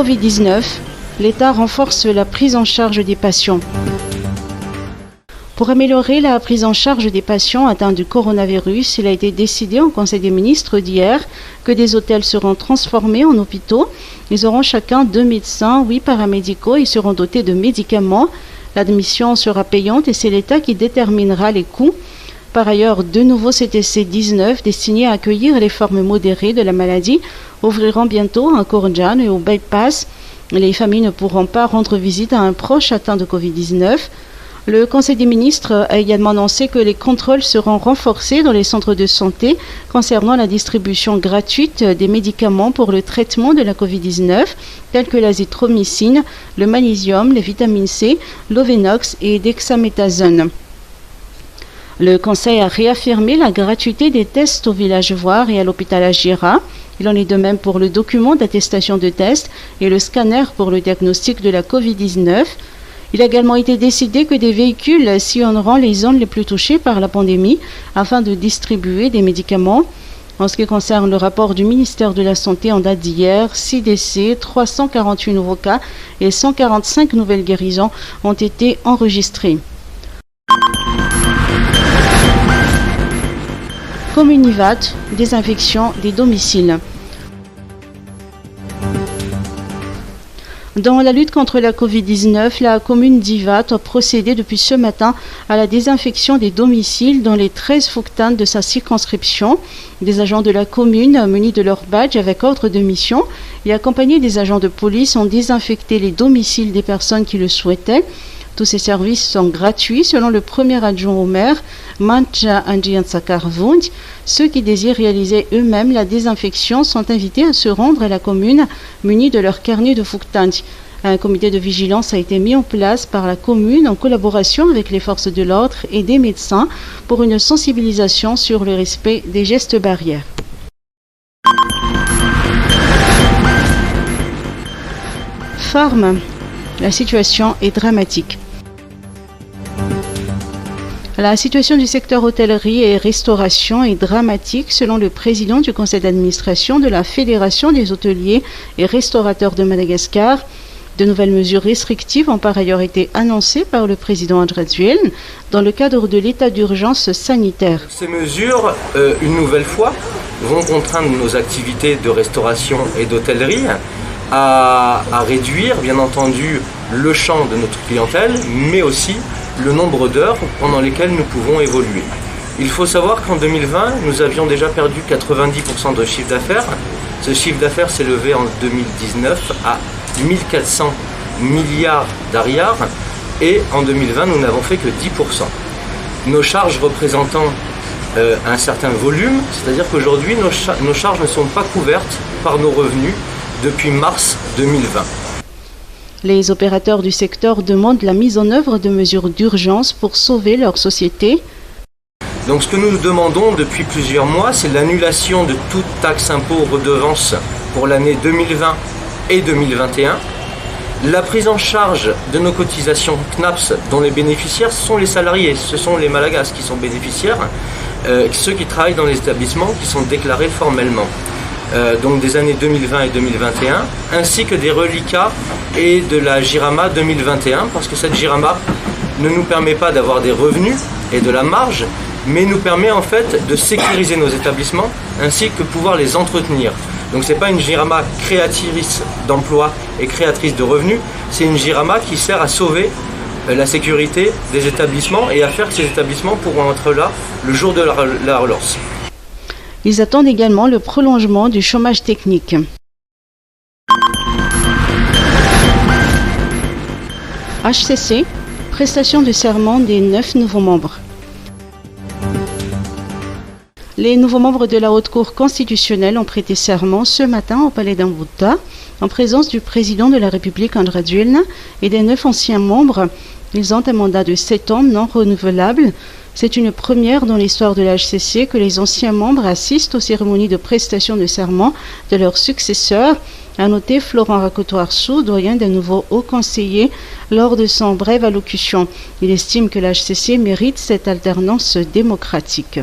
Covid-19, l'État renforce la prise en charge des patients. Pour améliorer la prise en charge des patients atteints du coronavirus, il a été décidé en Conseil des ministres d'hier que des hôtels seront transformés en hôpitaux. Ils auront chacun 2 médecins, 8 paramédicaux et seront dotés de médicaments. L'admission sera payante et c'est l'État qui déterminera les coûts. Par ailleurs, 2 nouveaux CTC-19 destinés à accueillir les formes modérées de la maladie ouvriront bientôt à Kourjan et au Bypass. Les familles ne pourront pas rendre visite à un proche atteint de Covid-19. Le Conseil des ministres a également annoncé que les contrôles seront renforcés dans les centres de santé concernant la distribution gratuite des médicaments pour le traitement de la Covid-19, tels que l'azithromycine, le magnésium, les vitamines C, l'Ovenox et dexaméthasone. Le Conseil a réaffirmé la gratuité des tests au village Voir et à l'hôpital Agira. Il en est de même pour le document d'attestation de test et le scanner pour le diagnostic de la Covid-19. Il a également été décidé que des véhicules sillonneront les zones les plus touchées par la pandémie afin de distribuer des médicaments. En ce qui concerne le rapport du ministère de la Santé en date d'hier, 6 décès, 348 nouveaux cas et 145 nouvelles guérisons ont été enregistrées. Communivat, désinfection des domiciles. Dans la lutte contre la Covid-19, la commune d'Ivat a procédé depuis ce matin à la désinfection des domiciles dans les 13 Fouktan de sa circonscription. Des agents de la commune, munis de leur badge avec ordre de mission et accompagnés des agents de police, ont désinfecté les domiciles des personnes qui le souhaitaient. Tous ces services sont gratuits selon le premier adjoint au maire, Mantja Andjian-Sakarvund. Ceux qui désirent réaliser eux-mêmes la désinfection sont invités à se rendre à la commune munis de leur carnet de Fouktan. Un comité de vigilance a été mis en place par la commune en collaboration avec les forces de l'ordre et des médecins pour une sensibilisation sur le respect des gestes barrières. Farm, la situation est dramatique. La situation du secteur hôtellerie et restauration est dramatique selon le président du conseil d'administration de la Fédération des hôteliers et restaurateurs de Madagascar. De nouvelles mesures restrictives ont par ailleurs été annoncées par le président Andradzuel dans le cadre de l'état d'urgence sanitaire. Ces mesures, une nouvelle fois, vont contraindre nos activités de restauration et d'hôtellerie à réduire, bien entendu, le champ de notre clientèle, mais aussi le nombre d'heures pendant lesquelles nous pouvons évoluer. Il faut savoir qu'en 2020, nous avions déjà perdu 90% de chiffre d'affaires. Ce chiffre d'affaires s'est levé en 2019 à 1400 milliards d'ariars et en 2020, nous n'avons fait que 10%. Nos charges représentant un certain volume, c'est-à-dire qu'aujourd'hui, nos charges ne sont pas couvertes par nos revenus depuis mars 2020. Les opérateurs du secteur demandent la mise en œuvre de mesures d'urgence pour sauver leur société. Donc ce que nous demandons depuis plusieurs mois, c'est l'annulation de toute taxe, impôt, redevance pour l'année 2020 et 2021. La prise en charge de nos cotisations CNAPS, dont les bénéficiaires sont les salariés, ce sont les Malagasy qui sont bénéficiaires, ceux qui travaillent dans les établissements qui sont déclarés formellement. Donc des années 2020 et 2021, ainsi que des reliquats et de la Girama 2021, parce que cette Girama ne nous permet pas d'avoir des revenus et de la marge, mais nous permet en fait de sécuriser nos établissements ainsi que pouvoir les entretenir. Donc c'est pas une Girama créatrice d'emploi et créatrice de revenus, c'est une Girama qui sert à sauver la sécurité des établissements et à faire que ces établissements pourront être là le jour de la relance. Ils attendent également le prolongement du chômage technique. HCC, prestation de serment des 9 nouveaux membres. Les nouveaux membres de la Haute Cour constitutionnelle ont prêté serment ce matin au Palais d'Amboutta en présence du président de la République Andradzuel et des 9 anciens membres. Ils ont un mandat de 7 ans non renouvelable. C'est une première dans l'histoire de la HCC que les anciens membres assistent aux cérémonies de prestation de serment de leurs successeurs. A noter Florent Rakoto-Arsou, doyen d'un nouveau haut conseiller, lors de son brève allocution. Il estime que la HCC mérite cette alternance démocratique.